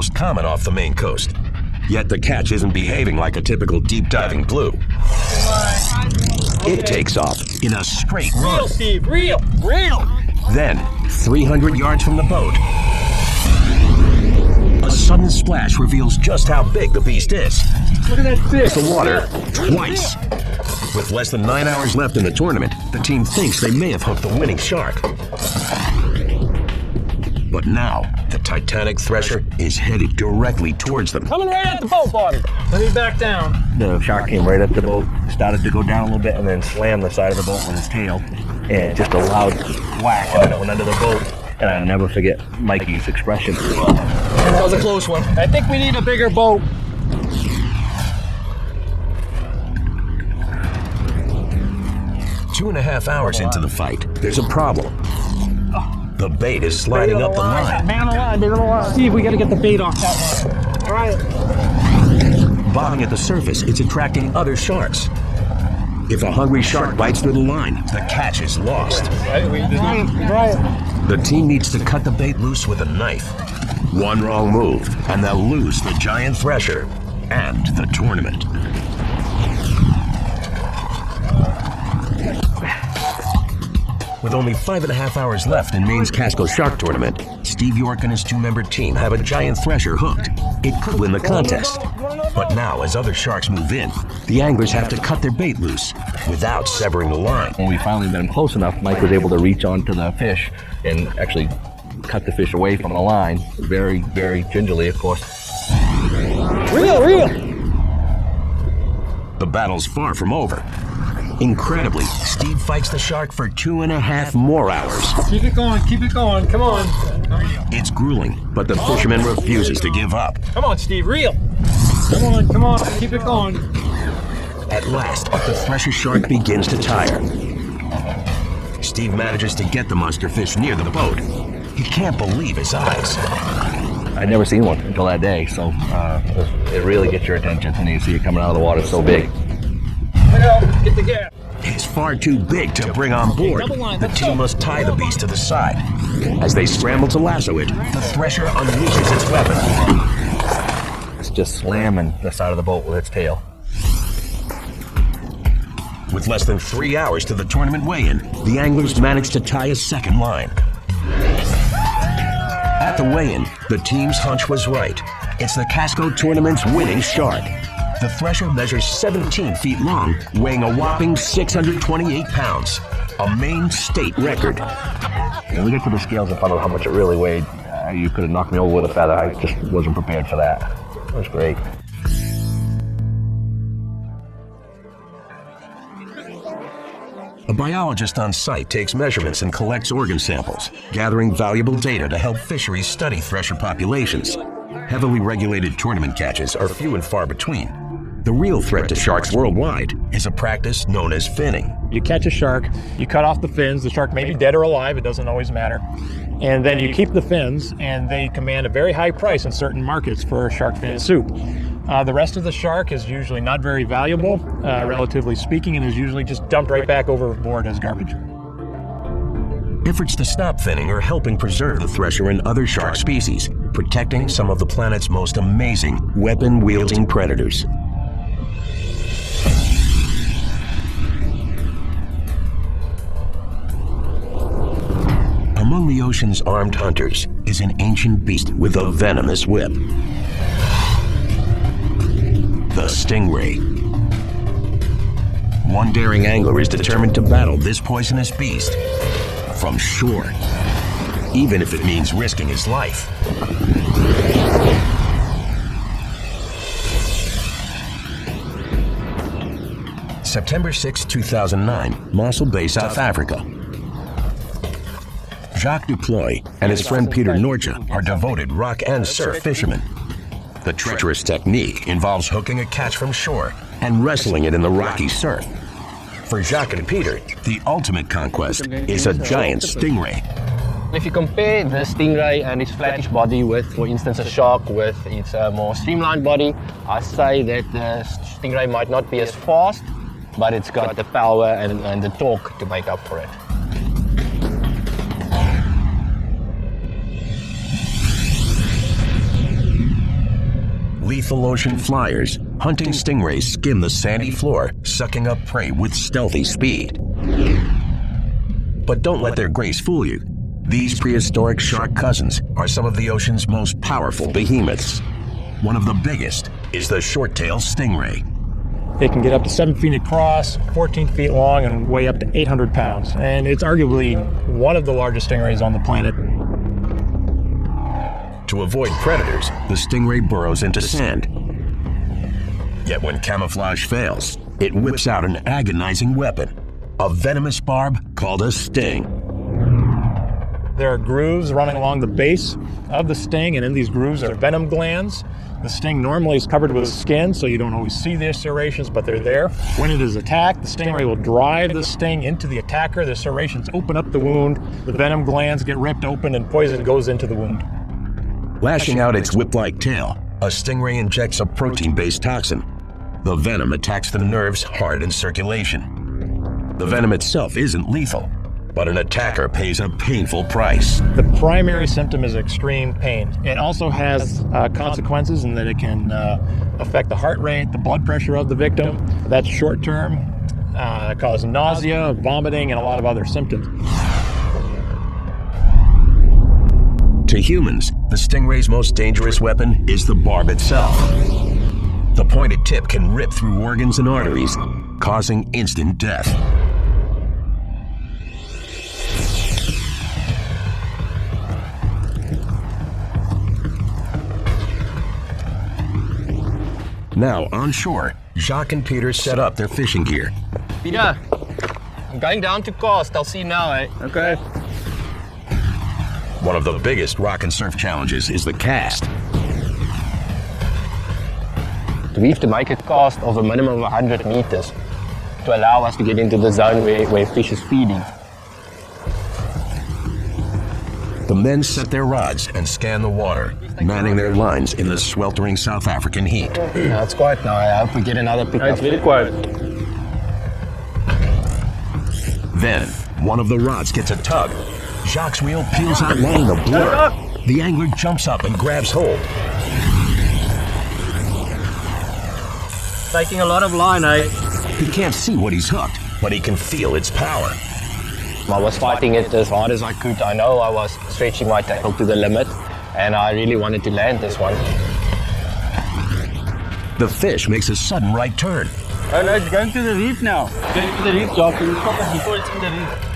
most common off the Maine coast. Yet the catch isn't behaving like a typical deep-diving blue. It takes off in a straight run. Reel, Steve, reel, reel! Then, 300 yards from the boat, a sudden splash reveals just how big the beast is. Look at that fish! The water twice. With less than 9 hours left in the tournament, the team thinks they may have hooked the winning shark. But now, the Titanic Thresher is headed directly towards them. Coming right at the boat, Bobby. Let me back down. The shark came right up the boat, started to go down a little bit, and then slammed the side of the boat with his tail, and just a loud whack, and then it went under the boat. And I'll never forget Mikey's expression. That was a close one. I think we need a bigger boat. Two and a half hours into the fight, there's a problem. The bait is sliding up the line. Man on the line, man on the line. Steve, we gotta get the bait off that line. All right. Bobbing at the surface, it's attracting other sharks. If a hungry shark bites through the line, the catch is lost. Right. The team needs to cut the bait loose with a knife. One wrong move, and they'll lose the giant thresher and the tournament. With only 5.5 hours left in Maine's Casco Shark Tournament, Steve York and his two-member team have a giant thresher hooked. It could win the contest. But now, as other sharks move in, the anglers have to cut their bait loose without severing the line. When we finally got him close enough, Mike was able to reach onto the fish and actually cut the fish away from the line. Very, very gingerly, of course. Reel! The battle's far from over. Incredibly, Steve fights the shark for 2.5 more hours. Keep it going, come on. It's grueling, but the fisherman refuses to give up. Come on, Steve, reel. Come on, keep it going. At last, the thresher shark begins to tire. Steve manages to get the monster fish near the boat. He can't believe his eyes. I'd never seen one until that day, so it really gets your attention when you see it coming out of the water so big. Look out, get the gap. It's far too big to bring on board. The team must tie the beast to the side. As they scramble to lasso it, the thresher unleashes its weapon. It's just slamming the side of the boat with its tail. With less than 3 hours to the tournament weigh-in, the anglers manage to tie a second line. At the weigh-in, the team's hunch was right. It's the Casco tournament's winning shark. The thresher measures 17 feet long, weighing a whopping 628 pounds, a Maine state record. When we get to the scales and found out how much it really weighed, you could have knocked me over with a feather. I just wasn't prepared for that. It was great. A biologist on site takes measurements and collects organ samples, gathering valuable data to help fisheries study thresher populations. Heavily regulated tournament catches are few and far between. The real threat to sharks worldwide is a practice known as finning. You catch a shark, you cut off the fins, the shark may be dead or alive, it doesn't always matter. And then you keep the fins, and they command a very high price in certain markets for shark fin soup. The rest of the shark is usually not very valuable, relatively speaking, and is usually just dumped right back overboard as garbage. Efforts to stop finning are helping preserve the thresher and other shark species, protecting some of the planet's most amazing weapon-wielding predators. Among the ocean's armed hunters is an ancient beast with a venomous whip. The stingray. One daring angler is determined to battle this poisonous beast from shore, even if it means risking his life. September 6, 2009, Mossel Bay, South Africa. Jacques Duploy and his friend Peter Norja are devoted rock and surf fishermen. The treacherous technique involves hooking a catch from shore and wrestling it in the rocky surf. For Jacques and Peter, the ultimate conquest is a giant stingray. If you compare the stingray and its flattish body with, for instance, a shark with its more streamlined body, I say that the stingray might not be as fast, but it's got the power and the torque to make up for it. lethal ocean flyers, hunting stingrays skim the sandy floor, sucking up prey with stealthy speed. But don't let their grace fool you. These prehistoric shark cousins are some of the ocean's most powerful behemoths. One of the biggest is the short-tailed stingray. It can get up to 7 feet across, 14 feet long, and weigh up to 800 pounds. And it's arguably one of the largest stingrays on the planet. To avoid predators, the stingray burrows into sand. Yet when camouflage fails, it whips out an agonizing weapon, a venomous barb called a sting. There are grooves running along the base of the sting, and in these grooves are venom glands. The sting normally is covered with skin, so you don't always see the serrations, but they're there. When it is attacked, the stingray will drive the sting into the attacker. The serrations open up the wound, the venom glands get ripped open, and poison goes into the wound. Lashing out its whip-like tail, a stingray injects a protein-based toxin. The venom attacks the nerves, heart, and circulation. The venom itself isn't lethal, but an attacker pays a painful price. The primary symptom is extreme pain. It also has consequences in that it can affect the heart rate, the blood pressure of the victim. That's short term, cause nausea, vomiting, and a lot of other symptoms. To humans, the stingray's most dangerous weapon is the barb itself. The pointed tip can rip through organs and arteries, causing instant death. Now, on shore, Jacques and Peter set up their fishing gear. Peter, I'm going down to cast. I'll see you now, eh? Okay. One of the biggest rock and surf challenges is the cast. We have to make a cast of a minimum of 100 meters to allow us to get into the zone where fish is feeding. The men set their rods and scan the water, manning their lines in the sweltering South African heat. Yeah, it's quiet now. I hope we get another pickup. It's very quiet. Then, one of the rods gets a tug. Jacques' reel peels out line a blur. The angler jumps up and grabs hold. Taking a lot of line, eh? He can't see what he's hooked, but he can feel its power. I was fighting it as hard as I could. I know I was stretching my tackle to the limit, and I really wanted to land this one. The fish makes a sudden right turn. Oh no, it's going to the reef now. Going to the reef, Jock. You stop it before it's in the reef.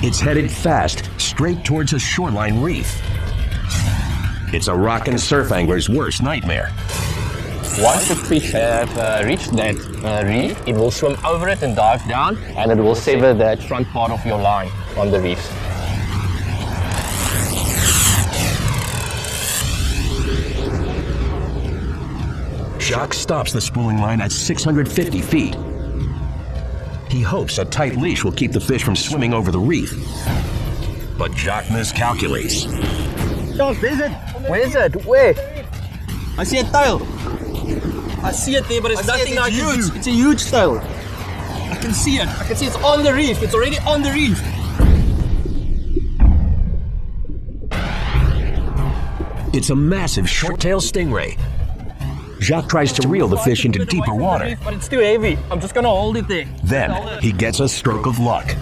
It's headed fast, straight towards a shoreline reef. It's a rock and surf angler's worst nightmare. Once the fish have reached that reef, it will swim over it and dive down, and it will sever that front part of your line on the reefs. Jacques stops the spooling line at 650 feet. He hopes a tight leash will keep the fish from swimming over the reef. But Jacques miscalculates. Jock, there's it. Where is it? Where? I see a tail. I see it there, but it's nothing I can do. It's a huge tail. I can see it. I can see it's on the reef. It's already on the reef. It's a massive short-tailed stingray. Jacques tries to reel the fish into deeper water. But it's too heavy. I'm just gonna hold it there. Then he gets a stroke of luck.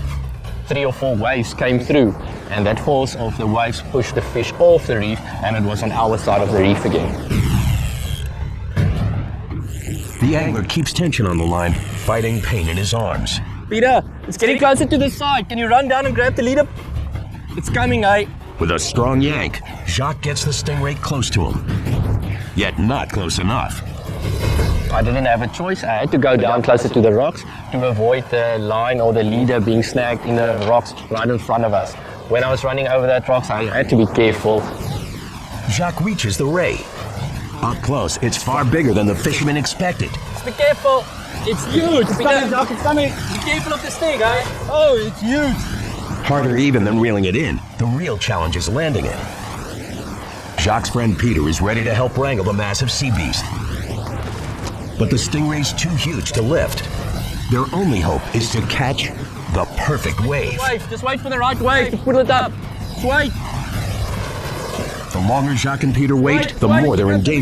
3 or 4 waves came through, and that force of the waves pushed the fish off the reef, and it was on our side of the reef again. The angler keeps tension on the line, fighting pain in his arms. Peter, it's getting closer to the side. Can you run down and grab the leader? It's coming, eh? With a strong yank, Jacques gets the stingray close to him. Yet not close enough. I didn't have a choice. I had to go down closer to the rocks to avoid the line or the leader being snagged in the rocks right in front of us. When I was running over that rocks, I had to be careful. Jacques reaches the ray. Up close, it's far bigger than the fisherman expected. Be careful. It's huge. It's coming, Jock. It's coming. Be careful of this thing, eh? Oh, it's huge. Harder even than reeling it in, the real challenge is landing it. Jacques' friend Peter is ready to help wrangle the massive sea beast. But the stingray's too huge to lift. Their only hope is to catch the perfect wave. Just wait for the right wave to pull it up. Just wait. The longer Jacques and Peter wait, the more they're in danger.